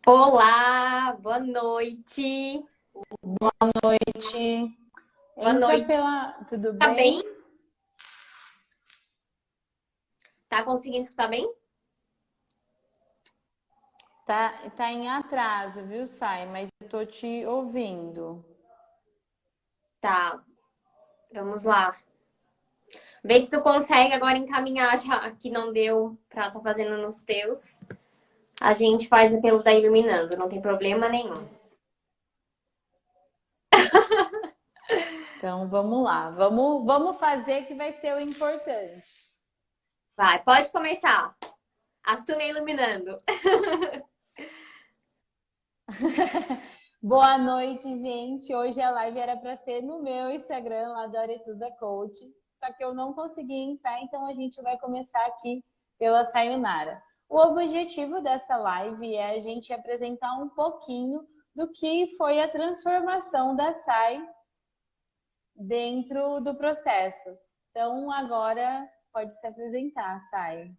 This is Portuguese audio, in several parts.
Olá, boa noite. Noite. Boa Entra noite. pela. Tudo Tá bem? bem? Tá conseguindo escutar bem? Tá em atraso, viu, Sai? Mas eu tô te ouvindo. Tá, vamos lá. Vê se tu consegue agora encaminhar já que não deu pra tá fazendo nos teus. A gente faz pelo da Iluminando, não tem problema nenhum. Então vamos lá. Vamos fazer que vai ser o importante. Vai, pode começar. Assume a Iluminando. Boa noite, gente. Hoje a live era para ser no meu Instagram, lá do Aretusa Coach. Só que eu não consegui entrar, então a gente vai começar aqui pela Sayonara. O objetivo dessa live é a gente apresentar um pouquinho do que foi a transformação da Sai dentro do processo. Então, agora pode se apresentar, Sai.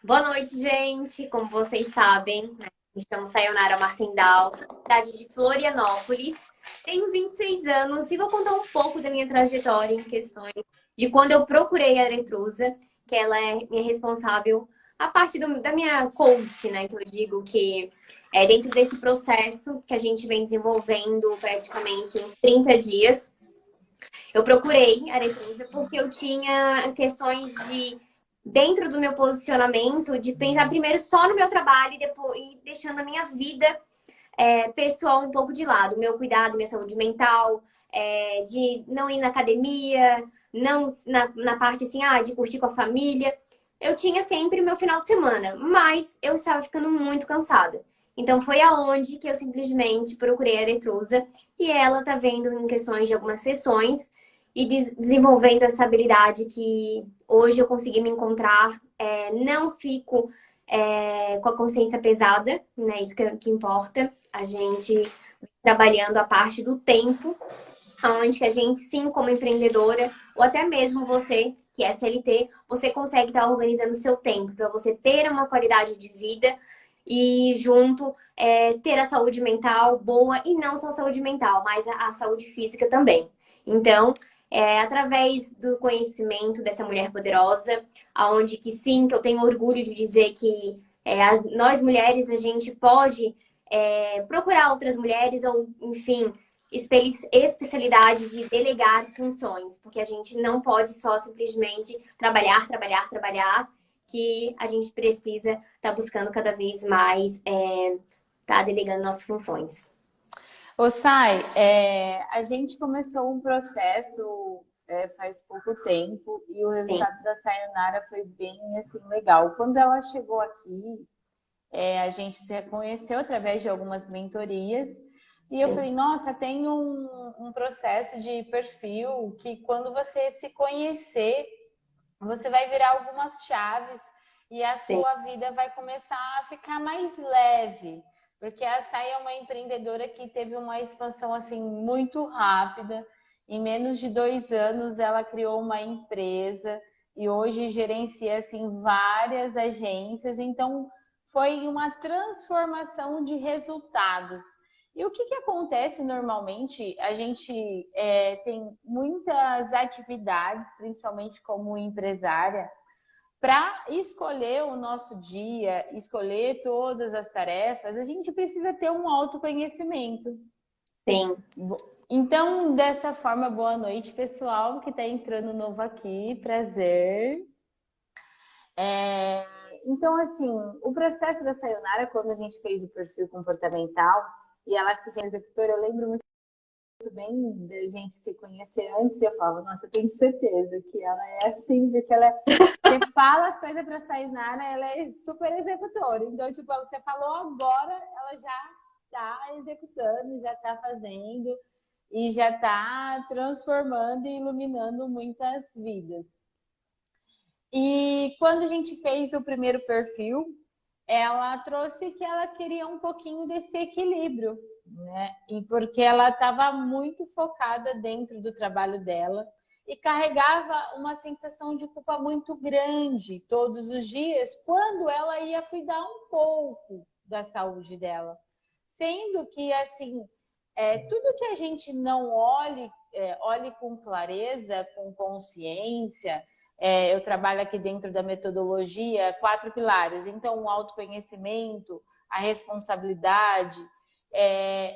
Boa noite, gente. Como vocês sabem, né, me chamo Sayonara Martindal, sou da cidade de Florianópolis. Tenho 26 anos e vou contar um pouco da minha trajetória em questões de quando eu procurei a Aretrusa, que ela é minha responsável, a parte da minha coach, né? Que eu digo que é dentro desse processo que a gente vem desenvolvendo praticamente uns 30 dias. Eu procurei a Arethusa porque eu tinha questões de, dentro do meu posicionamento, de pensar primeiro só no meu trabalho e depois e deixando a minha vida pessoal um pouco de lado. Meu cuidado, minha saúde mental, de não ir na academia, não na parte assim, de curtir com a família. Eu tinha sempre meu final de semana, mas eu estava ficando muito cansada. Então foi aonde que eu simplesmente procurei a Aretrusa e ela tá vendo em questões de algumas sessões e desenvolvendo essa habilidade que hoje eu consegui me encontrar. Não fico com a consciência pesada, né? Isso que importa. A gente trabalhando a parte do tempo, onde que a gente, sim, como empreendedora, ou até mesmo você, que é CLT, você consegue estar organizando o seu tempo para você ter uma qualidade de vida e junto ter a saúde mental boa e não só a saúde mental, mas a saúde física também. Então, através do conhecimento dessa mulher poderosa, aonde que sim, que eu tenho orgulho de dizer que nós mulheres a gente pode procurar outras mulheres ou, enfim, especialidade de delegar funções, porque a gente não pode só simplesmente trabalhar, trabalhar, trabalhar, que a gente precisa estar buscando cada vez mais tá delegando nossas funções. Ô, Sai, a gente começou um processo faz pouco tempo e o Sim, resultado da Sayonara foi bem assim legal. Quando ela chegou aqui, a gente se conheceu através de algumas mentorias e eu falei, sim, nossa, tem um processo de perfil que quando você se conhecer, você vai virar algumas chaves e a sim. sua vida vai começar a ficar mais leve. Porque a Sai é uma empreendedora que teve uma expansão assim muito rápida. Em menos de 2 anos, ela criou uma empresa e hoje gerencia assim várias agências. Então, foi uma transformação de resultados. E o que acontece normalmente? A gente tem muitas atividades, principalmente como empresária, para escolher o nosso dia, escolher todas as tarefas, a gente precisa ter um autoconhecimento. Sim. Então, dessa forma, boa noite, pessoal que está entrando novo aqui, prazer. Então, assim, o processo da Sayonara, quando a gente fez o perfil comportamental e ela se fez executora, eu lembro muito bem da gente se conhecer antes, e eu falava, nossa, eu tenho certeza que ela é assim, porque você fala as coisas para Sayonara, ela é super executora. Então, tipo, você falou agora, ela já está executando, já está fazendo e já está transformando e iluminando muitas vidas. E quando a gente fez o primeiro perfil, ela trouxe que ela queria um pouquinho desse equilíbrio, né? E porque ela estava muito focada dentro do trabalho dela e carregava uma sensação de culpa muito grande todos os dias, quando ela ia cuidar um pouco da saúde dela. Sendo que, assim, tudo que a gente não olhe com clareza, com consciência, eu trabalho aqui dentro da metodologia 4 pilares. Então, o autoconhecimento, a responsabilidade,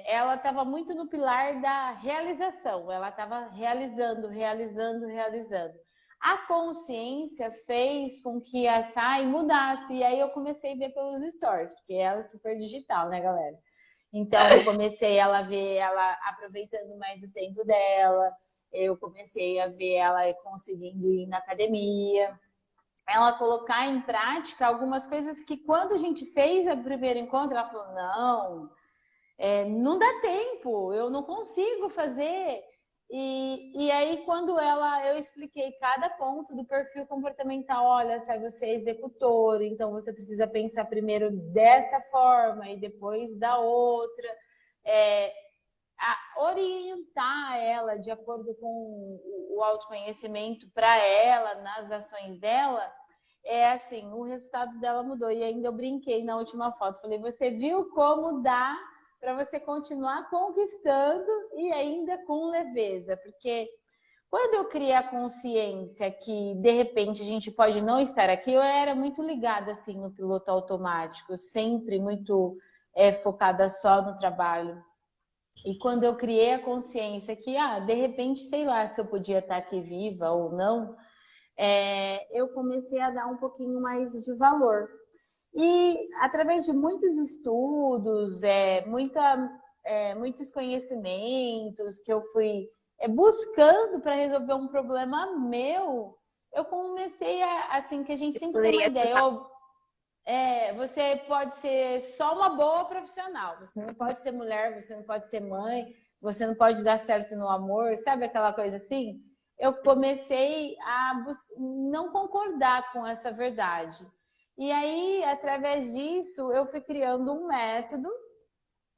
ela estava muito no pilar da realização. Ela estava realizando, realizando, realizando. A consciência fez com que a Sai mudasse. E aí eu comecei a ver pelos stories, porque ela é super digital, né, galera? Então, eu comecei a ver ela aproveitando mais o tempo dela. Eu comecei a ver ela conseguindo ir na academia. Ela colocar em prática algumas coisas que quando a gente fez o primeiro encontro, ela falou, não dá tempo, eu não consigo fazer. E aí, quando eu expliquei cada ponto do perfil comportamental, olha, se você é executor, então você precisa pensar primeiro dessa forma e depois da outra. Orientar ela de acordo com o autoconhecimento para ela, nas ações dela, assim, o resultado dela mudou. E ainda eu brinquei na última foto, falei, você viu como dá para você continuar conquistando e ainda com leveza, porque quando eu criei a consciência que de repente a gente pode não estar aqui, eu era muito ligada assim no piloto automático, sempre muito focada só no trabalho. E quando eu criei a consciência que, de repente, sei lá se eu podia estar aqui viva ou não, eu comecei a dar um pouquinho mais de valor. E através de muitos estudos, muitos conhecimentos que eu fui buscando para resolver um problema meu, eu comecei assim, que a gente sempre tem uma Poderia ideia, ajudar. você pode ser só uma boa profissional, você não pode ser mulher, você não pode ser mãe, você não pode dar certo no amor, sabe aquela coisa assim? Eu comecei a não concordar com essa verdade. E aí, através disso, eu fui criando um método,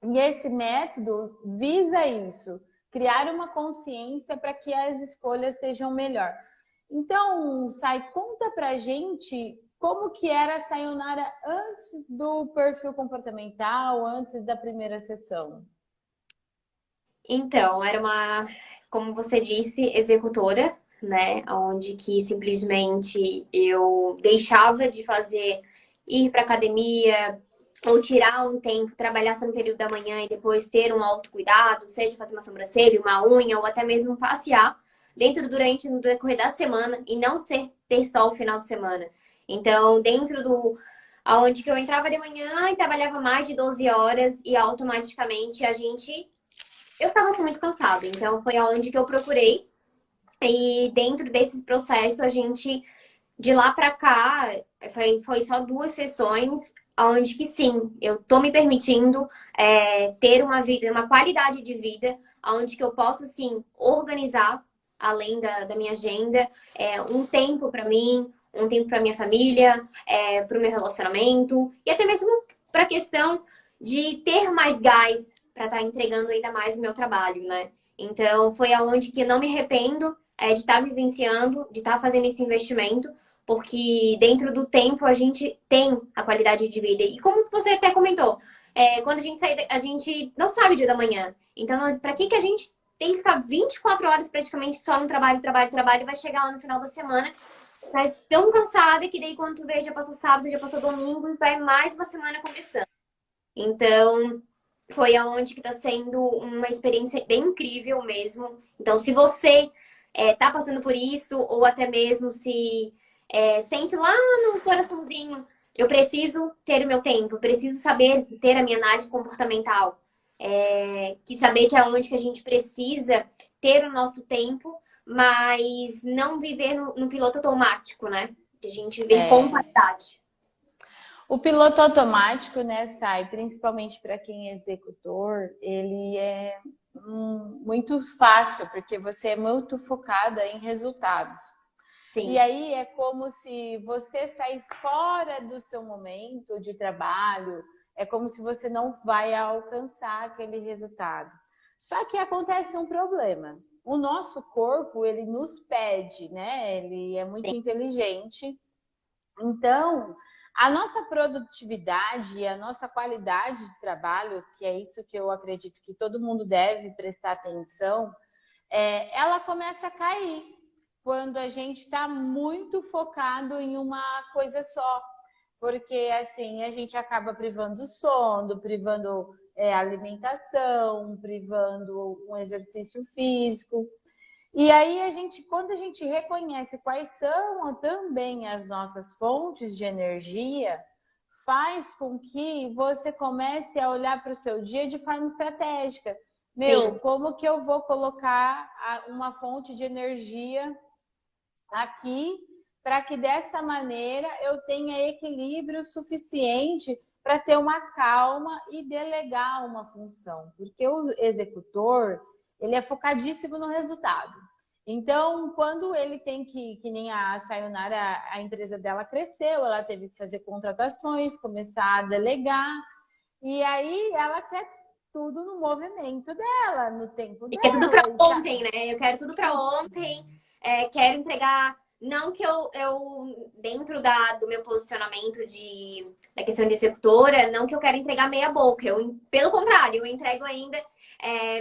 e esse método visa isso, criar uma consciência para que as escolhas sejam melhor. Então, Sai, conta pra gente como que era a Sayonara antes do perfil comportamental, antes da primeira sessão. Então, era uma, como você disse, executora, né? Onde que simplesmente eu deixava de fazer, ir para academia, ou tirar um tempo, trabalhar só no período da manhã e depois ter um autocuidado, seja fazer uma sobrancelha, uma unha, ou até mesmo passear durante no decorrer da semana e não ter só o final de semana. Então, dentro do aonde que eu entrava de manhã e trabalhava mais de 12 horas e automaticamente eu estava muito cansada, então foi aonde que eu procurei. E dentro desses processos, de lá para cá, foi só 2 sessões, onde que sim, eu tô me permitindo ter uma vida, uma qualidade de vida, onde que eu posso sim organizar, além da minha agenda, um tempo para mim, um tempo para minha família, para o meu relacionamento, e até mesmo para a questão de ter mais gás para estar entregando ainda mais o meu trabalho, né? Então, foi aonde que eu não me arrependo de estar me vivenciando, de estar fazendo esse investimento, porque dentro do tempo a gente tem a qualidade de vida. E como você até comentou, quando a gente sai, a gente não sabe o dia da manhã. Então, para que a gente tem que ficar 24 horas praticamente só no trabalho, trabalho, trabalho, e vai chegar lá no final da semana, mas tão cansada que daí quando tu vê, já passou sábado, já passou domingo, e vai mais uma semana começando. Então, foi aonde que está sendo uma experiência bem incrível mesmo. Então, se você tá passando por isso, ou até mesmo se sente lá no coraçãozinho, eu preciso ter o meu tempo, eu preciso saber ter a minha análise comportamental, que saber que é onde que a gente precisa ter o nosso tempo, mas não viver no piloto automático, né? Que a gente viver com qualidade. O piloto automático, né, Sai, principalmente para quem é executor, ele é muito fácil, porque você é muito focada em resultados. E Sim, aí é como se você sair fora do seu momento de trabalho, é como se você não vai alcançar aquele resultado. Só que acontece um problema. O nosso corpo, ele nos pede, né? Ele é muito sim. inteligente. Então, A nossa produtividade e a nossa qualidade de trabalho, que é isso que eu acredito que todo mundo deve prestar atenção, ela começa a cair quando a gente está muito focado em uma coisa só. Porque assim a gente acaba privando o sono, privando alimentação, privando um exercício físico. E aí quando a gente reconhece quais são também as nossas fontes de energia, faz com que você comece a olhar para o seu dia de forma estratégica. Sim. Como que eu vou colocar uma fonte de energia aqui para que dessa maneira eu tenha equilíbrio suficiente para ter uma calma e delegar uma função. Porque o executor, ele é focadíssimo no resultado. Então, quando ele tem que nem a Sayonara, a empresa dela cresceu, ela teve que fazer contratações, começar a delegar, e aí ela quer tudo no movimento dela, no tempo E quer tudo para dela. ontem, né? Eu quero tudo para ontem, quero entregar. Não que eu dentro do meu posicionamento da questão de executora, não que eu quero entregar meia boca. Pelo contrário, eu entrego ainda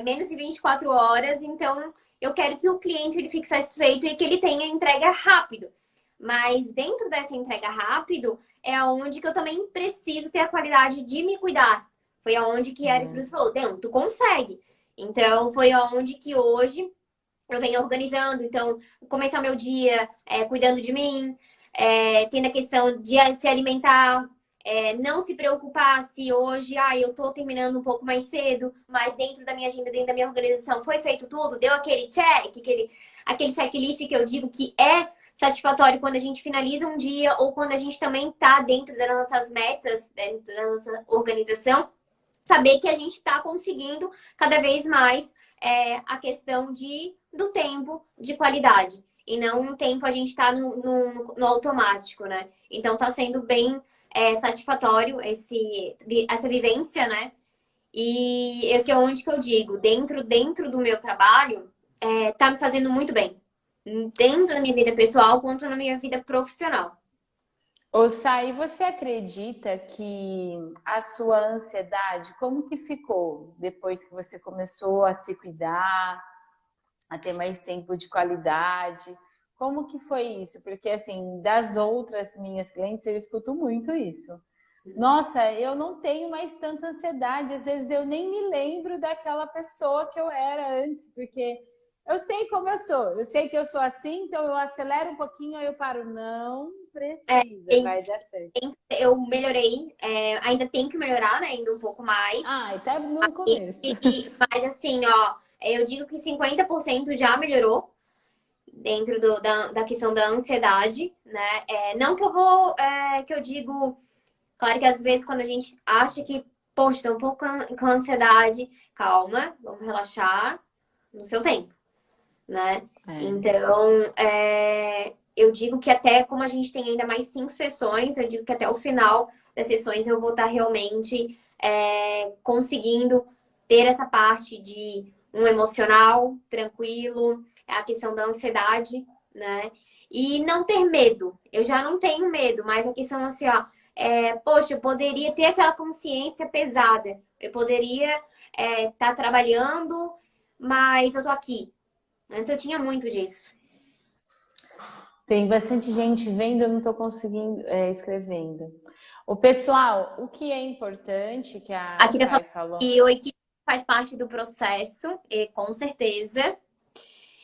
menos de 24 horas, então eu quero que o cliente ele fique satisfeito e que ele tenha entrega rápido. Mas dentro dessa entrega rápido é onde que eu também preciso ter a qualidade de me cuidar. Foi aonde que a Eritruz falou, Dão, tu consegue. Então foi aonde que hoje eu venho organizando. Então, começar meu dia cuidando de mim, tendo a questão de se alimentar, não se preocupar se hoje, eu tô terminando um pouco mais cedo, mas dentro da minha agenda, dentro da minha organização, foi feito tudo, deu aquele check, aquele checklist que eu digo que é satisfatório quando a gente finaliza um dia ou quando a gente também tá dentro das nossas metas, dentro da nossa organização, saber que a gente está conseguindo cada vez mais a questão do tempo de qualidade. E não um tempo a gente está no automático, né? Então está sendo bem satisfatório essa vivência, né? E que é onde que eu digo, dentro do meu trabalho, tá me fazendo muito bem. Dentro da minha vida pessoal, quanto na minha vida profissional. Ô, Sai, você acredita que a sua ansiedade, como que ficou depois que você começou a se cuidar, a ter mais tempo de qualidade? Como que foi isso? Porque, assim, das outras minhas clientes, eu escuto muito isso. Nossa, eu não tenho mais tanta ansiedade. Às vezes eu nem me lembro daquela pessoa que eu era antes, porque eu sei como eu sou. Eu sei que eu sou assim, então eu acelero um pouquinho, aí eu paro. Não precisa, vai dar certo. Eu melhorei, ainda tem que melhorar, né? Ainda um pouco mais. Até no começo. Mas assim, ó, eu digo que 50% já melhorou dentro da questão da ansiedade, né? Não que eu vou, que eu digo, claro que às vezes quando a gente acha que, poxa, tô um pouco com ansiedade, calma, vamos relaxar no seu tempo, né? Então, eu digo que até como a gente tem ainda mais 5 sessões, eu digo que até o final das sessões eu vou estar realmente conseguindo ter essa parte de um emocional tranquilo, a questão da ansiedade, né? E não ter medo. Eu já não tenho medo, mas a questão assim, ó, poxa, eu poderia ter aquela consciência pesada. Eu poderia estar trabalhando, mas eu tô aqui. Antes eu tinha muito disso. Tem bastante gente vendo, eu não estou conseguindo escrevendo. O pessoal, o que é importante que a Aqui tá Sai falando falou. que o equipe faz parte do processo, e com certeza.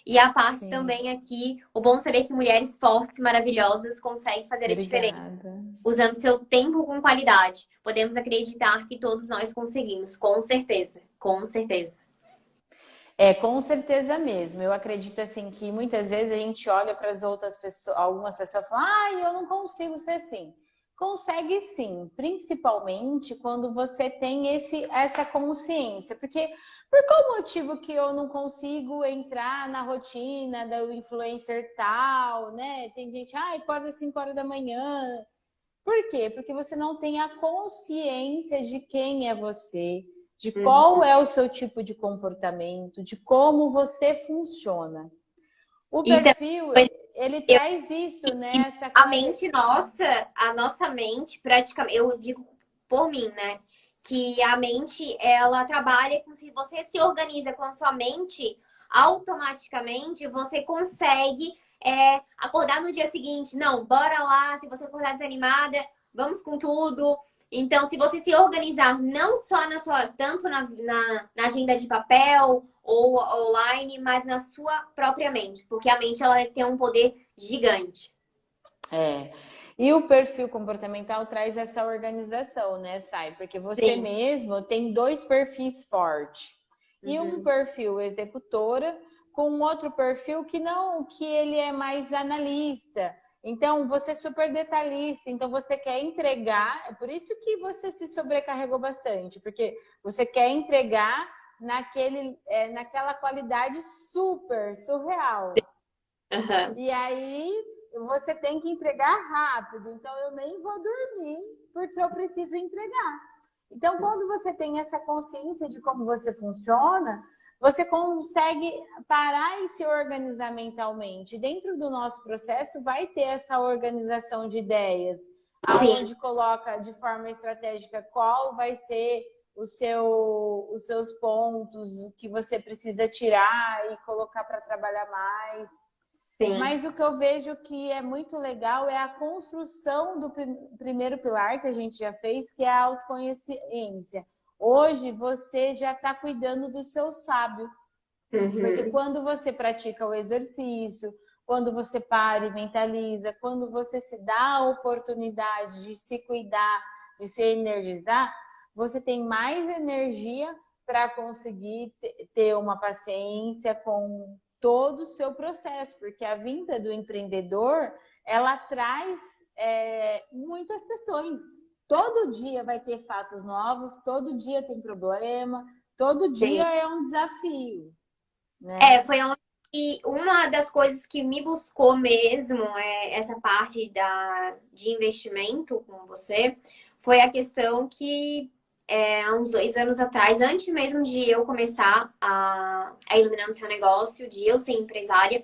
E a parte também aqui, o bom saber que mulheres fortes, maravilhosas, conseguem fazer a diferença. Usando seu tempo com qualidade. Podemos acreditar que todos nós conseguimos, com certeza. Com certeza. Com certeza mesmo. Eu acredito assim que muitas vezes a gente olha para as outras pessoas, algumas pessoas falam, eu não consigo ser assim. Consegue sim, principalmente quando você tem essa consciência. Porque por qual motivo que eu não consigo entrar na rotina do influencer tal, né? Tem gente, acorda às 5 horas da manhã. Por quê? Porque você não tem a consciência de quem é você, de qual é o seu tipo de comportamento, de como você funciona. O perfil, ele traz isso, né? Essa A mente nossa, a nossa mente, praticamente, eu digo por mim, né? Que a mente, ela trabalha como se você se organiza com a sua mente, automaticamente você consegue acordar no dia seguinte. Não, bora lá, se você acordar desanimada, vamos com tudo. Então, se você se organizar não só na sua, tanto na agenda de papel ou online, mas na sua própria mente, porque a mente ela tem um poder gigante. É. E o perfil comportamental traz essa organização, né, Sai? Porque você Sim. mesmo tem dois perfis fortes. E um Uhum. perfil executora com um outro perfil que não, que ele é mais analista. Então, você é super detalhista, então você quer entregar, é por isso que você se sobrecarregou bastante, porque você quer entregar naquela qualidade super surreal. Uhum. E aí você tem que entregar rápido. Então eu nem vou dormir porque eu preciso entregar. Então, quando você tem essa consciência de como você funciona, você consegue parar e se organizar mentalmente. Dentro do nosso processo vai ter essa organização de ideias, Sim. aonde coloca de forma estratégica qual vai ser os seus pontos que você precisa tirar e colocar para trabalhar mais. Sim. Mas o que eu vejo que é muito legal é a construção do primeiro pilar que a gente já fez, que é a autoconsciência. Hoje você já está cuidando do seu sábio, porque Uhum. quando você pratica o exercício, quando você para e mentaliza, quando você se dá a oportunidade de se cuidar, de se energizar, você tem mais energia para conseguir ter uma paciência com todo o seu processo, porque a vinda do empreendedor, ela traz muitas questões. Todo dia vai ter fatos novos, todo dia tem problema, todo dia Sim. é um desafio, né? Foi onde uma das coisas que me buscou mesmo essa parte de investimento com você foi a questão que há uns 2 anos atrás, antes mesmo de eu começar a iluminar o seu negócio, de eu ser empresária,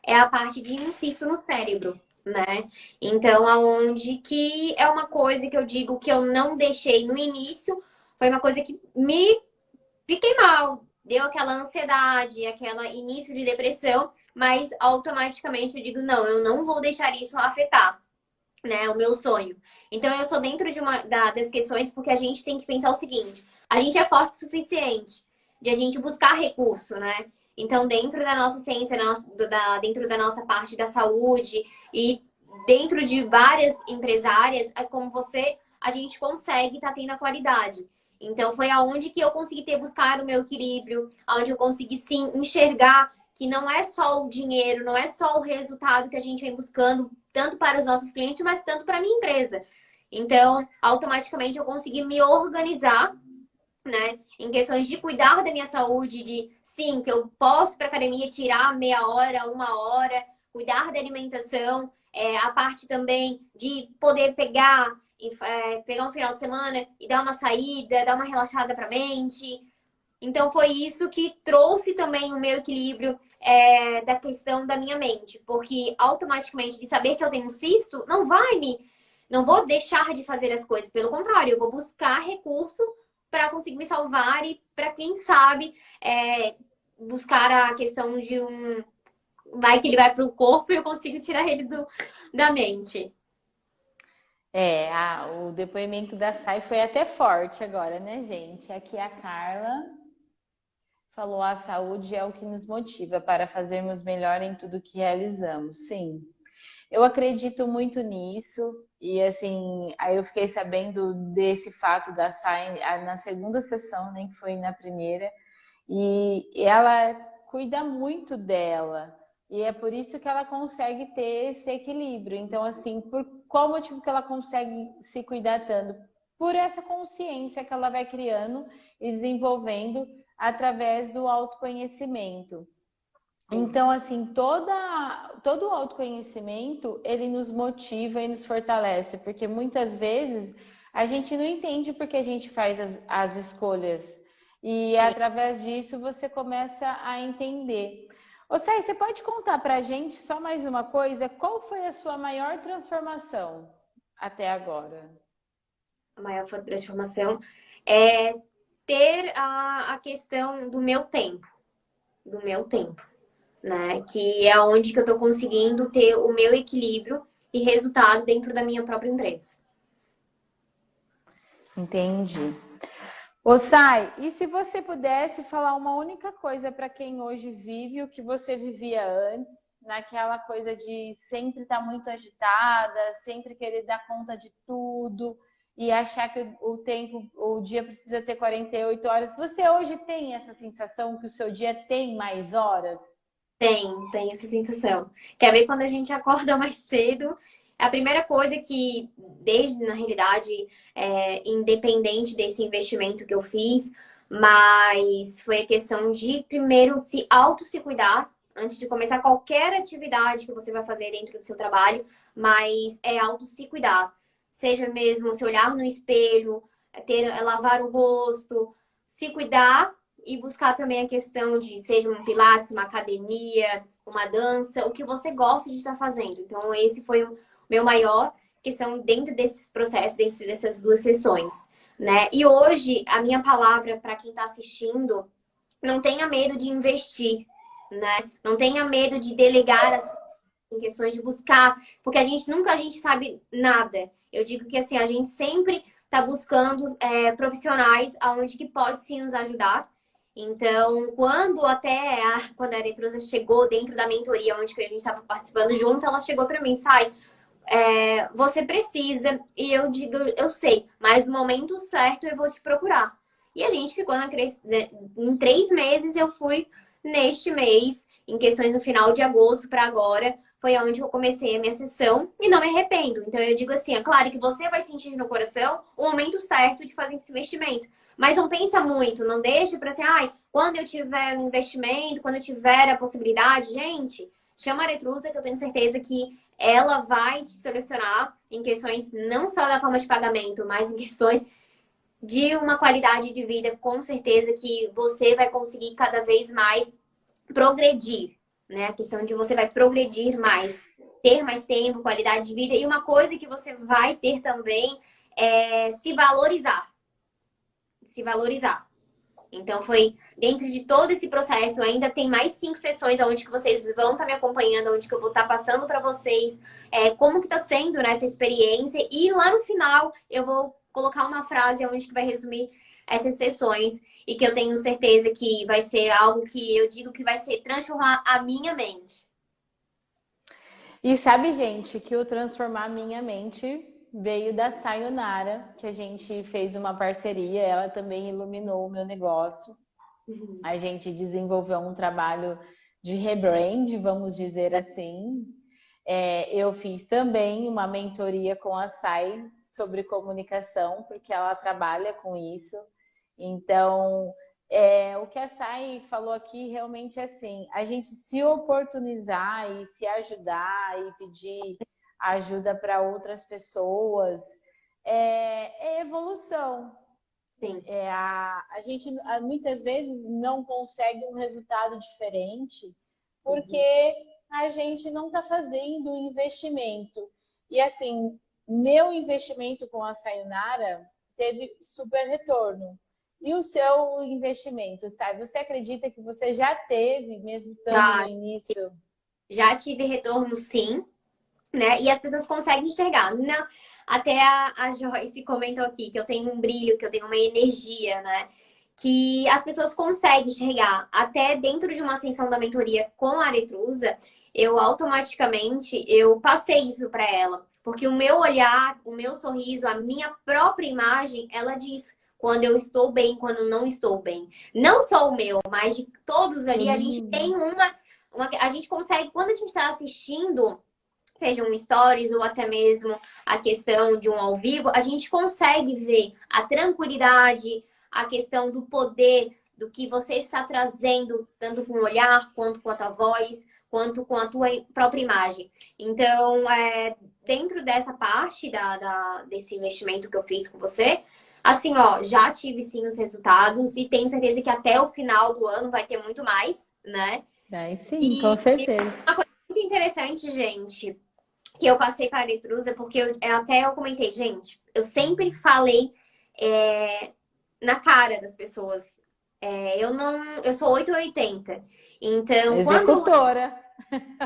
é a parte de inciso no cérebro, né? Então, aonde que é uma coisa que eu digo que eu não deixei no início, foi uma coisa que me fiquei mal, deu aquela ansiedade, aquela início de depressão, mas automaticamente eu digo, não, eu não vou deixar isso afetar, né, o meu sonho. Então eu sou dentro das questões porque a gente tem que pensar o seguinte, a gente é forte o suficiente de a gente buscar recurso, né? Então dentro da nossa ciência, dentro da nossa parte da saúde e dentro de várias empresárias, como você, a gente consegue estar tendo a qualidade. Então foi aonde que eu consegui buscar o meu equilíbrio, aonde eu consegui sim enxergar que não é só o dinheiro, não é só o resultado que a gente vem buscando, tanto para os nossos clientes, mas tanto para a minha empresa. Então, automaticamente eu consegui me organizar, né, em questões de cuidar da minha saúde, de sim, que eu posso para academia tirar meia hora, 1 hora, cuidar da alimentação, a parte também de poder pegar um final de semana e dar uma saída, dar uma relaxada para a mente. Então foi isso que trouxe também o meu equilíbrio da questão da minha mente, porque automaticamente de saber que eu tenho um cisto, não vou deixar de fazer as coisas, pelo contrário, eu vou buscar recurso para conseguir me salvar e para quem sabe buscar a questão de vai que ele vai para o corpo e eu consigo tirar ele da mente. O depoimento da Sai foi até forte agora, né, gente? Aqui a Carla falou: a saúde é o que nos motiva para fazermos melhor em tudo que realizamos. Sim, eu acredito muito nisso. E assim, aí eu fiquei sabendo desse fato da Sai na segunda sessão, nem foi na primeira. E ela cuida muito dela. E é por isso que ela consegue ter esse equilíbrio. Então, assim, por qual motivo que ela consegue se cuidar tanto? Por essa consciência que ela vai criando e desenvolvendo através do autoconhecimento. Então, assim, todo o autoconhecimento, ele nos motiva e nos fortalece, porque muitas vezes a gente não entende porque a gente faz as escolhas. E através disso você começa a entender. Ô, Sai, você pode contar pra gente só mais uma coisa? Qual foi a sua maior transformação até agora? A maior transformação é ter a questão do meu tempo, né? Que é onde que eu tô conseguindo ter o meu equilíbrio e resultado dentro da minha própria empresa. Entendi. Ô, Sai, e se você pudesse falar uma única coisa para quem hoje vive o que você vivia antes, naquela coisa de sempre estar muito agitada, sempre querer dar conta de tudo e achar que o tempo, o dia precisa ter 48 horas. Você hoje tem essa sensação que o seu dia tem mais horas? Tem essa sensação. Quer ver quando a gente acorda mais cedo? A primeira coisa que, desde, na realidade, independente desse investimento que eu fiz, mas foi a questão de, primeiro, se cuidar, antes de começar qualquer atividade que você vai fazer dentro do seu trabalho, mas é auto se cuidar. Seja mesmo se olhar no espelho, lavar o rosto, se cuidar e buscar também a questão de, seja um pilates, uma academia, uma dança, o que você gosta de estar fazendo. Então, esse foi o meu maior questão dentro desses processos, dentro dessas duas sessões, né? E hoje, a minha palavra para quem está assistindo, não tenha medo de investir, né? Não tenha medo de delegar as em questões de buscar, porque a gente sabe nada. Eu digo que assim, a gente sempre está buscando profissionais aonde que pode sim nos ajudar. Então, quando a Aretrusa chegou dentro da mentoria, onde que a gente estava participando junto, ela chegou para mim, Sai, você precisa, e eu digo, eu sei, mas no momento certo eu vou te procurar. E a gente ficou em 3 meses, eu fui neste mês, em questões no final de agosto para agora, foi onde eu comecei a minha sessão e não me arrependo. Então eu digo assim, é claro que você vai sentir no coração o momento certo de fazer esse investimento. Mas não pensa muito, não deixa para assim, ai, quando eu tiver um investimento, quando eu tiver a possibilidade, gente, chama a Aretrusa que eu tenho certeza que ela vai te solucionar em questões não só da forma de pagamento, mas em questões de uma qualidade de vida, com certeza que você vai conseguir cada vez mais progredir, né? A questão de você vai progredir mais, ter mais tempo, qualidade de vida. E uma coisa que você vai ter também é se valorizar. Se valorizar. Então foi dentro de todo esse processo, ainda tem mais 5 sessões onde que vocês vão estar me acompanhando, onde que eu vou estar passando para vocês como que está sendo nessa experiência. E lá no final eu vou colocar uma frase onde que vai resumir essas sessões e que eu tenho certeza que vai ser algo que eu digo que vai ser transformar a minha mente. E sabe, gente, que o Transformar Minha Mente veio da Sayonara, que a gente fez uma parceria, ela também iluminou o meu negócio. Uhum. A gente desenvolveu um trabalho de rebrand, vamos dizer assim. Eu fiz também uma mentoria com a Sai sobre comunicação, porque ela trabalha com isso. Então, o que a Sai falou aqui realmente é assim, a gente se oportunizar e se ajudar e pedir ajuda para outras pessoas é evolução. Sim. A gente muitas vezes não consegue um resultado diferente porque Uhum. a gente não está fazendo o investimento. E assim, meu investimento com a Sayonara teve super retorno. E o seu investimento, sabe? Você acredita que você já teve, mesmo estando no Já, início? já tive retorno, sim, né? E as pessoas conseguem enxergar. Não, até a Joyce comentou aqui que eu tenho um brilho, que eu tenho uma energia, né? Que as pessoas conseguem enxergar. Até dentro de uma ascensão da mentoria com a Aretrusa, eu automaticamente eu passei isso para ela. Porque o meu olhar, o meu sorriso, a minha própria imagem, ela diz quando eu estou bem, quando não estou bem. Não só o meu, mas de todos ali, a gente tem a gente consegue, quando a gente está assistindo seja um stories ou até mesmo a questão de um ao vivo, a gente consegue ver a tranquilidade, a questão do poder, do que você está trazendo, tanto com o olhar, quanto com a tua voz, quanto com a tua própria imagem. Então, dentro dessa parte desse investimento que eu fiz com você, assim, ó, já tive sim os resultados e tenho certeza que até o final do ano vai ter muito mais, né? Aí sim, com E certeza. uma coisa muito interessante, gente, que eu passei para a Eletrusa, porque até eu comentei, gente, eu sempre falei na cara das pessoas. Eu não, eu sou 880. Então, Executora.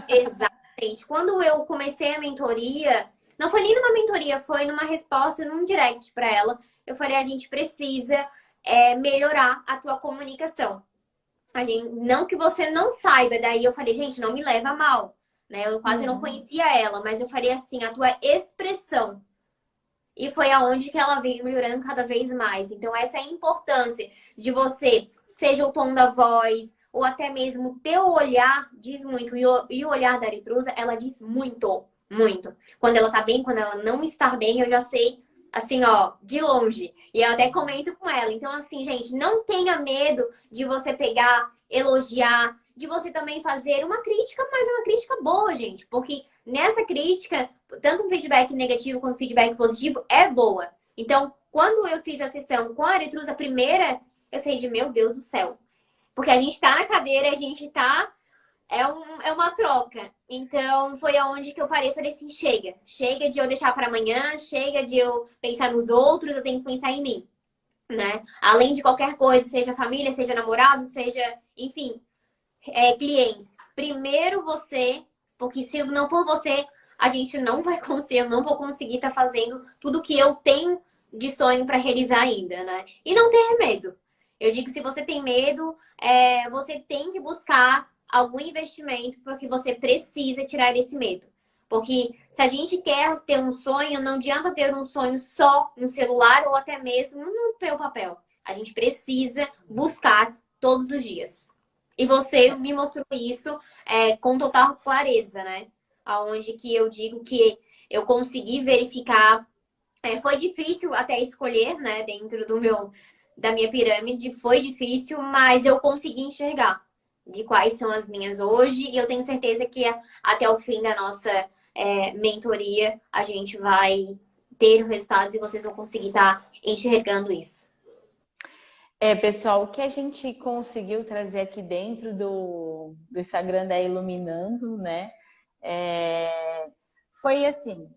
exatamente, quando eu comecei a mentoria, não foi nem numa mentoria, foi numa resposta, num direct para ela. Eu falei, a gente precisa melhorar a tua comunicação. A gente, não que você não saiba, daí eu falei, gente, não me leva a mal, né? Eu quase não Uhum. conhecia ela, mas eu falei assim, a tua expressão. E foi aonde que ela veio melhorando cada vez mais. Então, essa é a importância de você, seja o tom da voz, ou até mesmo o teu olhar diz muito. E o olhar da Aretrusa, ela diz muito, muito. Quando ela tá bem, quando ela não está bem, eu já sei, assim, ó, de longe. E eu até comento com ela. Então, assim, gente, não tenha medo de você pegar, elogiar, de você também fazer uma crítica, mas é uma crítica boa, gente. Porque nessa crítica, tanto um feedback negativo quanto um feedback positivo é boa. Então, quando eu fiz a sessão com a Aretrusa, a primeira, eu sei de meu Deus do céu. Porque a gente tá na cadeira, a gente tá. É uma troca. Então, foi aonde que eu parei e falei assim: chega. Chega de eu deixar para amanhã, chega de eu pensar nos outros, eu tenho que pensar em mim, né? Além de qualquer coisa, seja família, seja namorado, seja, enfim, clientes. Primeiro você, porque se não for você, a gente não vai conseguir, eu não vou conseguir estar fazendo tudo que eu tenho de sonho para realizar ainda, né? E não ter medo. Eu digo, se você tem medo, você tem que buscar algum investimento porque você precisa tirar esse medo. Porque se a gente quer ter um sonho, não adianta ter um sonho só no celular ou até mesmo no papel. A gente precisa buscar todos os dias. E você me mostrou isso com total clareza, né? Aonde que eu digo que eu consegui verificar. Foi difícil até escolher, né? Dentro da minha pirâmide, foi difícil, mas eu consegui enxergar de quais são as minhas hoje. E eu tenho certeza que até o fim da nossa mentoria, a gente vai ter resultados e vocês vão conseguir estar enxergando isso. Pessoal, o que a gente conseguiu trazer aqui dentro do Instagram da Iluminando, né? Foi assim,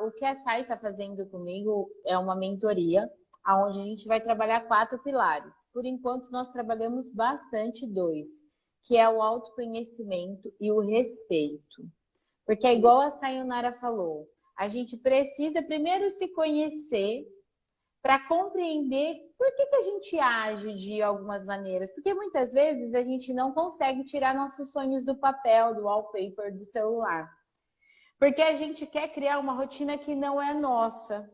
o que a Sai está fazendo comigo é uma mentoria, onde a gente vai trabalhar 4 pilares. Por enquanto, nós trabalhamos bastante 2, que é o autoconhecimento e o respeito. Porque é igual a Sayonara falou, a gente precisa primeiro se conhecer para compreender por que a gente age de algumas maneiras. Porque muitas vezes a gente não consegue tirar nossos sonhos do papel, do wallpaper, do celular. Porque a gente quer criar uma rotina que não é nossa.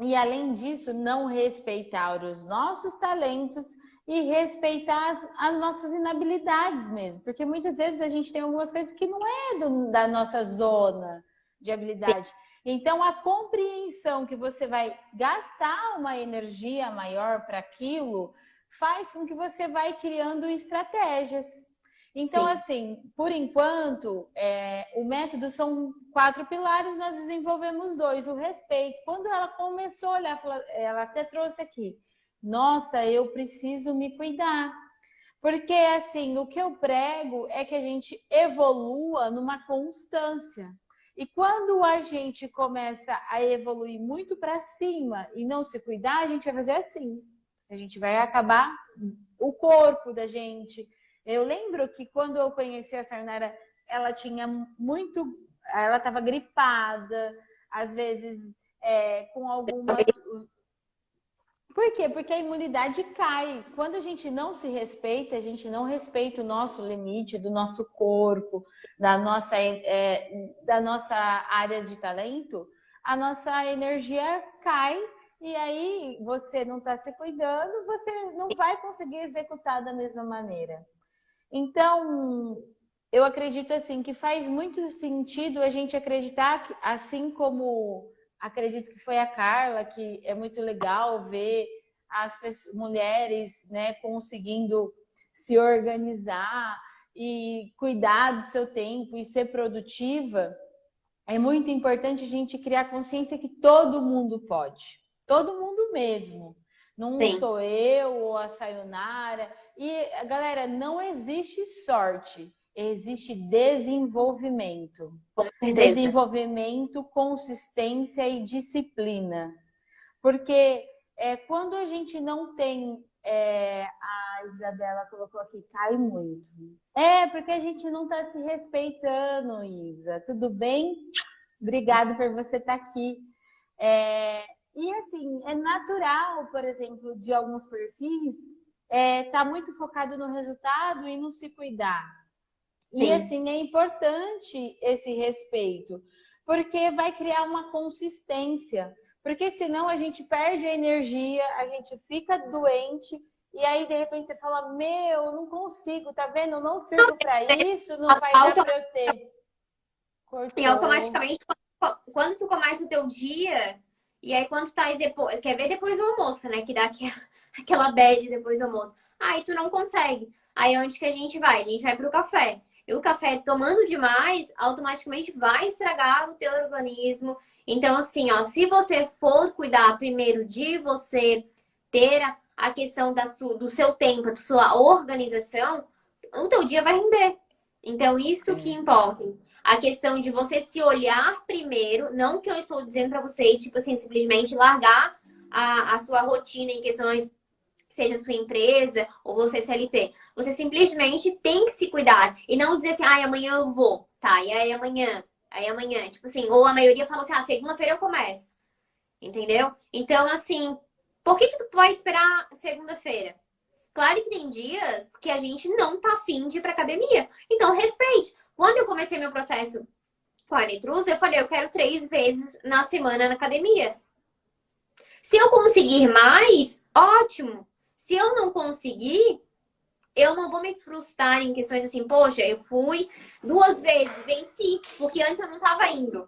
E além disso, não respeitar os nossos talentos e respeitar as nossas inabilidades mesmo. Porque muitas vezes a gente tem algumas coisas que não é da nossa zona de habilidade. Então, a compreensão que você vai gastar uma energia maior para aquilo faz com que você vai criando estratégias. Então, Sim. assim, por enquanto, o método são 4 pilares, nós desenvolvemos 2. O respeito. Quando ela começou a olhar, ela até trouxe aqui, nossa, eu preciso me cuidar. Porque, assim, o que eu prego é que a gente evolua numa constância. E quando a gente começa a evoluir muito para cima e não se cuidar, a gente vai fazer assim. A gente vai acabar o corpo da gente. Eu lembro que quando eu conheci a Sayonara, ela tinha muito. Ela estava gripada, às vezes com algumas. Por quê? Porque a imunidade cai. Quando a gente não se respeita, a gente não respeita o nosso limite do nosso corpo, da nossa área de talento, a nossa energia cai e aí você não está se cuidando, você não vai conseguir executar da mesma maneira. Então, eu acredito assim que faz muito sentido a gente acreditar que, assim como acredito que foi a Carla, que é muito legal ver mulheres, né, conseguindo se organizar e cuidar do seu tempo e ser produtiva. É muito importante a gente criar consciência que todo mundo pode, todo mundo mesmo. Não Sim, sou eu ou a Sayonara. E, galera, não existe sorte, existe desenvolvimento. com certeza. Desenvolvimento, consistência e disciplina. Porque quando a gente não tem. A Isabela colocou aqui, cai muito. Porque a gente não está se respeitando, Isa. Tudo bem? Obrigada por você estar aqui. E assim, é natural, por exemplo, de alguns perfis, tá muito focado no resultado e não se cuidar. E Sim. assim, é importante esse respeito, porque vai criar uma consistência. Porque senão a gente perde a energia, a gente fica doente, e aí de repente você fala: Meu, não consigo, tá vendo? Eu não sirvo para isso, não vai dar para eu ter. E Cortou. automaticamente, quando tu começa o teu dia, e aí quando tu tá depois, quer ver depois do almoço, né? Que dá aquela bad depois do almoço. Aí tu não consegue. Aí onde que a gente vai? A gente vai pro café. E o café tomando demais, automaticamente vai estragar o teu organismo. Então, assim, ó, se você for cuidar primeiro de você ter a questão do seu tempo, da sua organização, o teu dia vai render. Então, isso que importa. A questão de você se olhar primeiro, não que eu estou dizendo para vocês, tipo assim, simplesmente largar a sua rotina em questões, seja sua empresa ou você CLT. Você simplesmente tem que se cuidar e não dizer assim, ai, amanhã eu vou, tá? E aí amanhã? Aí amanhã, tipo assim, ou a maioria fala assim, ah, segunda-feira eu começo, entendeu? Então, assim, por que tu vai esperar segunda-feira? Claro que tem dias que a gente não tá afim de ir pra academia. Então, respeite. Quando eu comecei meu processo com a Aretrus, eu falei, eu quero 3 vezes na semana na academia. Se eu conseguir mais, ótimo. Se eu não conseguir, eu não vou me frustrar em questões assim, poxa, eu fui 2 vezes, venci, porque antes eu não estava indo.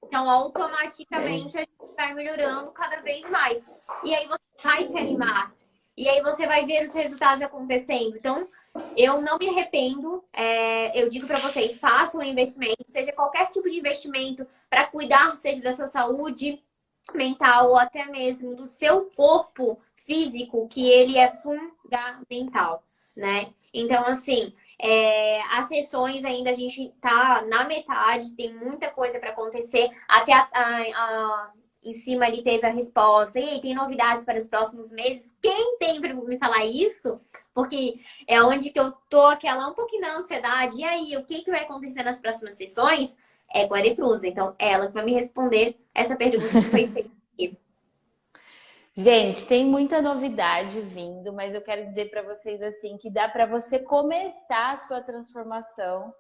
Então, automaticamente, a gente vai melhorando cada vez mais. E aí você vai se animar. E aí você vai ver os resultados acontecendo. Então, eu não me arrependo. Eu digo para vocês, façam um investimento, seja qualquer tipo de investimento para cuidar, seja da sua saúde mental ou até mesmo do seu corpo físico, que ele é fundamental, né? Então, assim, as sessões ainda a gente tá na metade, tem muita coisa para acontecer. Até em cima ali teve a resposta. E aí, tem novidades para os próximos meses? Quem tem para me falar isso? Porque é onde que eu tô aquela um pouquinho na ansiedade. E aí, o que que vai acontecer nas próximas sessões? É com a Eretruza. Então, ela que vai me responder essa pergunta que foi feita aqui. Gente, tem muita novidade vindo, mas eu quero dizer para vocês assim que dá para você começar a sua transformação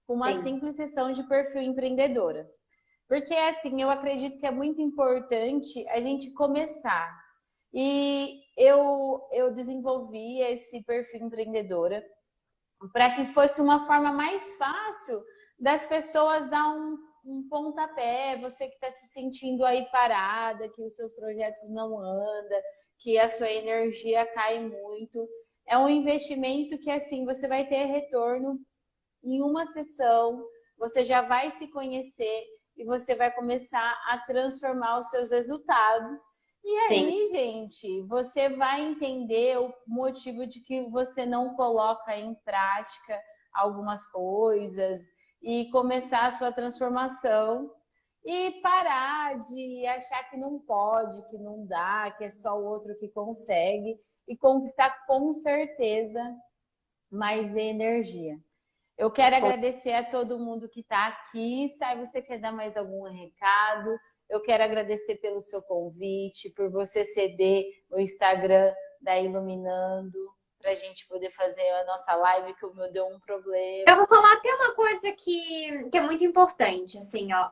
com uma Sim, simples sessão de perfil empreendedora. Porque assim, eu acredito que é muito importante a gente começar. E eu desenvolvi esse perfil empreendedora para que fosse uma forma mais fácil das pessoas dar um pontapé, você que está se sentindo aí parada, que os seus projetos não andam, que a sua energia cai muito. É um investimento que assim você vai ter retorno em uma sessão, você já vai se conhecer e você vai começar a transformar os seus resultados. E sim. aí, gente, você vai entender o motivo de que você não coloca em prática algumas coisas e começar a sua transformação e parar de achar que não pode, que não dá, que é só o outro que consegue e conquistar com certeza mais energia. Eu quero agradecer a todo mundo que está aqui. Sai, você quer dar mais algum recado? Eu quero agradecer pelo seu convite, por você ceder o Instagram da Iluminando, para a gente poder fazer a nossa live, que o meu deu um Eu vou problema. falar até uma coisa que é muito importante, assim, ó.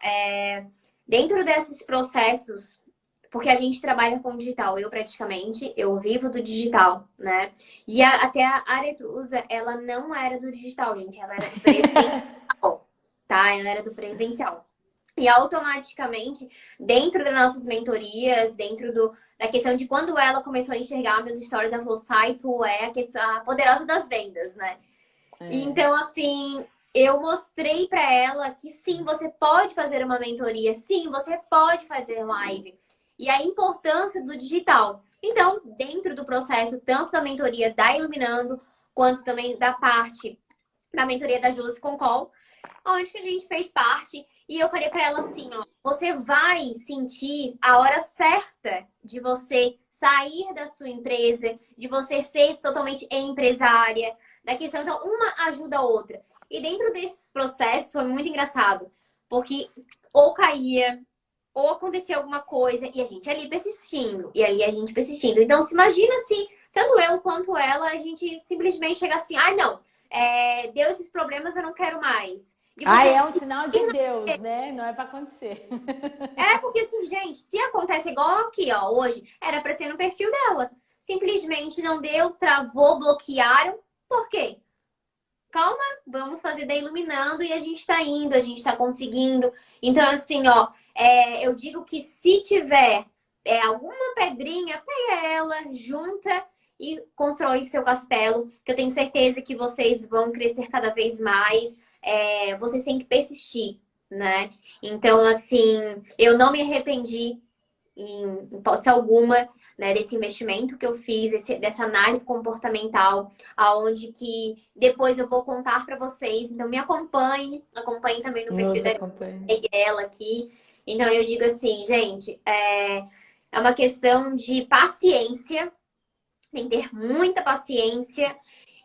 Dentro desses processos, porque a gente trabalha com digital, eu praticamente, eu vivo do digital, né? E até a Aretrusa, ela não era do digital, gente, ela era do presencial, tá? Ela era do presencial. E automaticamente, dentro das nossas mentorias, dentro da questão de quando ela começou a enxergar meus stories, ela falou, Sai, tu é a poderosa das vendas, né? É. Então, assim, eu mostrei para ela que sim, você pode fazer uma mentoria, sim, você pode fazer live. e a importância do digital. Então, dentro do processo, tanto da mentoria da Iluminando, quanto também da parte da mentoria da Josi Concol, onde que a gente fez parte. E eu falei para ela assim, ó, você vai sentir a hora certa de você sair da sua empresa, de você ser totalmente empresária, da questão, então, uma ajuda a outra. E dentro desses processos foi muito engraçado, porque ou caía, ou acontecia alguma coisa, e a gente ali persistindo, e ali a gente persistindo. Então, se imagina se, tanto eu quanto ela, a gente simplesmente chega assim, ah, não, deu esses problemas, eu não quero mais. E Ah, você é um sinal de Deus, né? Não é para acontecer. porque assim, gente, se acontece igual aqui, ó, hoje, era pra ser no perfil dela. Simplesmente não deu, travou, bloquearam. Por quê? Calma, vamos fazer da Iluminando e a gente tá indo, a gente tá conseguindo. Então, assim, ó, eu digo que se tiver alguma pedrinha, pega ela, junta e constrói seu castelo, que eu tenho certeza que vocês vão crescer cada vez mais. Vocês têm que persistir, né? Então, assim, eu não me arrependi em hipótese alguma, né, desse investimento que eu fiz, dessa análise comportamental, aonde que depois eu vou contar para vocês. Então, me acompanhe também no perfil Nos da acompanha. Miguela aqui. Então, eu digo assim, gente, é uma questão de paciência, tem que ter muita paciência.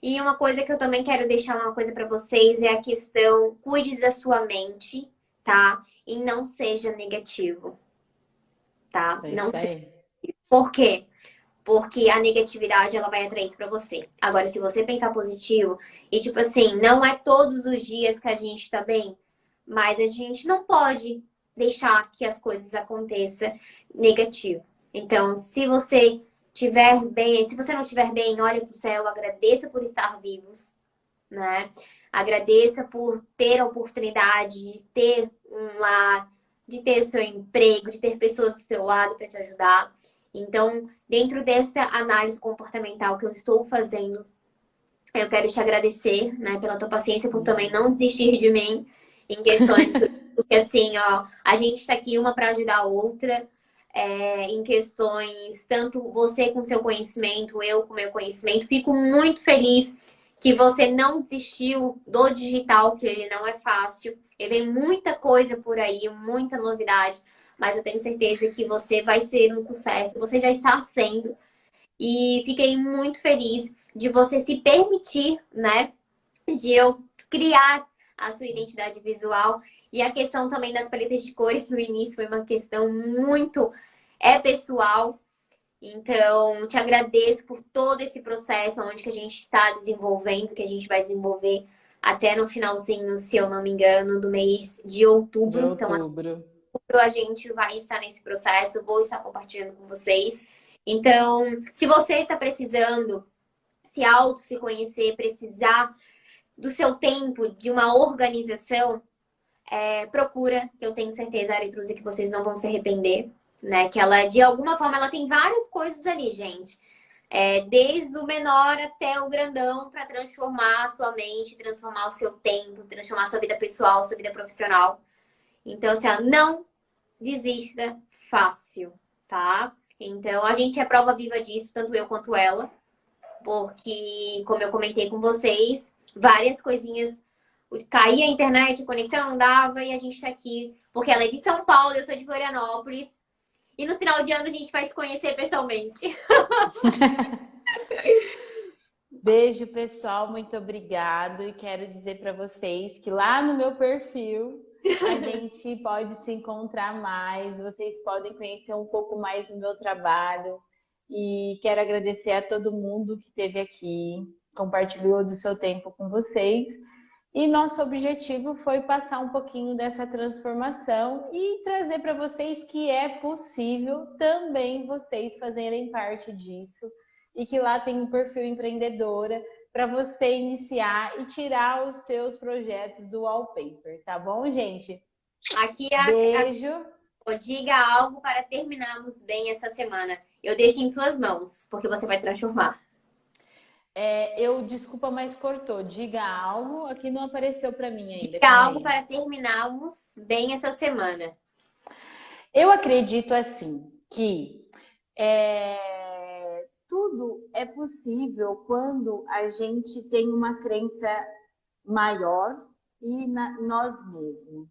E uma coisa que eu também quero deixar uma coisa para vocês é a questão, cuide da sua mente, tá? E não seja negativo, tá? É Não isso seja. aí. Por quê? Porque a negatividade ela vai atrair para você. Agora, se você pensar positivo e tipo assim, não é todos os dias que a gente tá bem, mas a gente não pode deixar que as coisas aconteçam negativo. Então, se você tiver bem, se você não estiver bem, olhe pro céu, agradeça por estar vivos, né? Agradeça por ter a oportunidade de ter um lar, de ter seu emprego, de ter pessoas do seu lado para te ajudar. Então, dentro dessa análise comportamental que eu estou fazendo, eu quero te agradecer, né, pela tua paciência, por também não desistir de mim em questões porque assim, ó, a gente está aqui uma para ajudar a outra. Em questões, tanto você com seu conhecimento, eu com meu conhecimento. Fico muito feliz que você não desistiu do digital, que ele não é fácil. E vem muita coisa por aí, muita novidade, mas eu tenho certeza que você vai ser um sucesso. Você já está sendo. E fiquei muito feliz de você se permitir, né, de eu criar a sua identidade visual. E a questão também das paletas de cores no início foi uma questão muito pessoal. Então, te agradeço por todo esse processo onde que a gente está desenvolvendo, que a gente vai desenvolver até no finalzinho, se eu não me engano, do mês de De outubro. Então, outubro. a gente vai estar nesse processo, vou estar compartilhando com vocês. Então, se você está precisando se conhecer, precisar do seu tempo, de uma organização, procura, que eu tenho certeza, Aretruza, que vocês não vão se arrepender, né? Que ela, de alguma forma, ela tem várias coisas ali, gente. Desde o menor até o grandão, para transformar a sua mente, transformar o seu tempo, transformar a sua vida pessoal, sua vida profissional. Então, assim, ó, não desista fácil, tá? Então, a gente é prova viva disso, tanto eu quanto ela, porque, como eu comentei com vocês, várias coisinhas caía a internet, a conexão não dava e a gente tá aqui, porque ela é de São Paulo, eu sou de Florianópolis, e no final de ano a gente vai se conhecer pessoalmente. Beijo, pessoal. Muito obrigado. E quero dizer para vocês que lá no meu perfil a gente pode se encontrar mais. Vocês podem conhecer um pouco mais do meu trabalho. E quero agradecer a todo mundo que esteve aqui, compartilhou do seu tempo com vocês. E nosso objetivo foi passar um pouquinho dessa transformação e trazer para vocês que é possível também vocês fazerem parte disso e que lá tem um perfil empreendedora para você iniciar e tirar os seus projetos do wallpaper, tá bom, gente? Aqui Beijo. diga algo para terminarmos bem essa semana. Eu deixo em suas mãos, porque você vai transformar. Desculpa, mas cortou. Diga algo, aqui não apareceu para mim ainda. Diga Calma algo aí. para terminarmos bem essa semana. Eu acredito assim. que tudo é possível quando a gente tem uma crença maior e nós mesmos.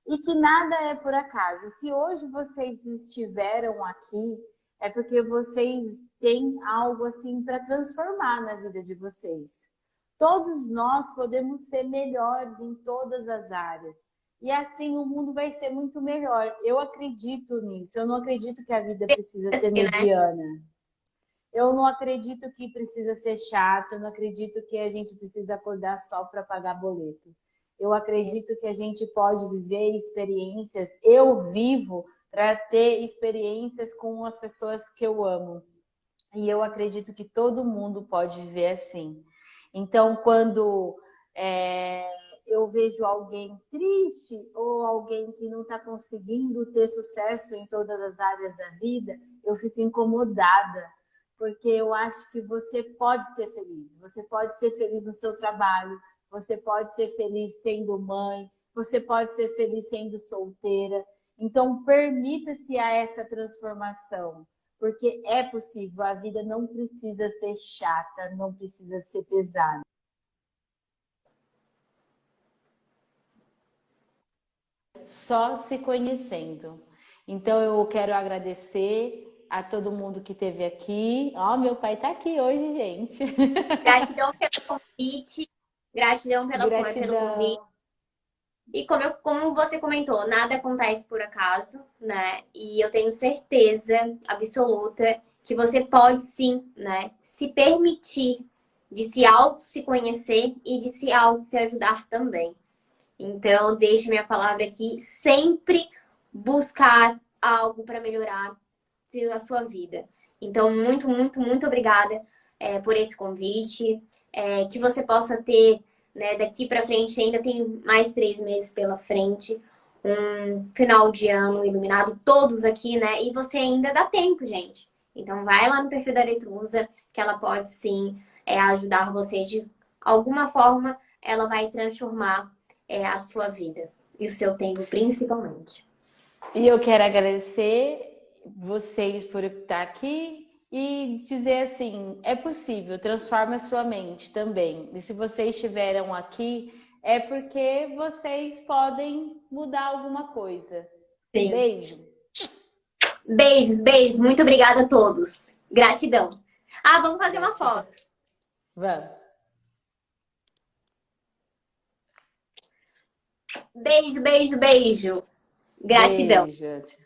E que nada é por acaso. Se hoje vocês estiveram aqui, é porque vocês têm algo assim para transformar na vida de vocês. Todos nós podemos ser melhores em todas as áreas. E assim o mundo vai ser muito melhor. Eu acredito nisso. Eu não acredito que a vida precisa ser Assim, né? mediana. Eu não acredito que precisa ser chato. Eu não acredito que a gente precisa acordar só para pagar boleto. Eu acredito que a gente pode viver experiências. Eu vivo para ter experiências com as pessoas que eu amo. E eu acredito que todo mundo pode viver assim. Então, quando eu vejo alguém triste ou alguém que não está conseguindo ter sucesso em todas as áreas da vida, eu fico incomodada, porque eu acho que você pode ser feliz. Você pode ser feliz no seu trabalho, você pode ser feliz sendo mãe, você pode ser feliz sendo solteira. Então, permita-se a essa transformação, porque é possível. A vida não precisa ser chata, não precisa ser pesada. Só se conhecendo. Então, eu quero agradecer a todo mundo que esteve aqui. Ó, meu pai está aqui hoje, gente. Gratidão pelo convite. Gratidão pelo convite. Gratidão. E como você comentou, nada acontece por acaso, né? E eu tenho certeza absoluta que você pode sim, né, se permitir de se conhecer e de se ajudar também. Então, deixe minha palavra aqui, sempre buscar algo para melhorar a sua vida. Então, muito, muito, muito obrigada por esse convite. Que você possa ter, né, daqui para frente, ainda tem mais 3 meses pela frente, um final de ano iluminado, todos aqui, né? E você ainda dá tempo, gente. Então, vai lá no perfil da Letrusa, que ela pode sim ajudar você de alguma forma, ela vai transformar a sua vida e o seu tempo, principalmente. E eu quero agradecer vocês por estar aqui e dizer assim, é possível, transforma a sua mente também. E se vocês estiveram aqui, é porque vocês podem mudar alguma coisa. Sim. Beijo. Beijos, beijos. Muito obrigada a todos. Gratidão. Ah, vamos fazer uma Gratidão. foto. Vamos. Beijo, beijo, beijo. Gratidão. Beijo.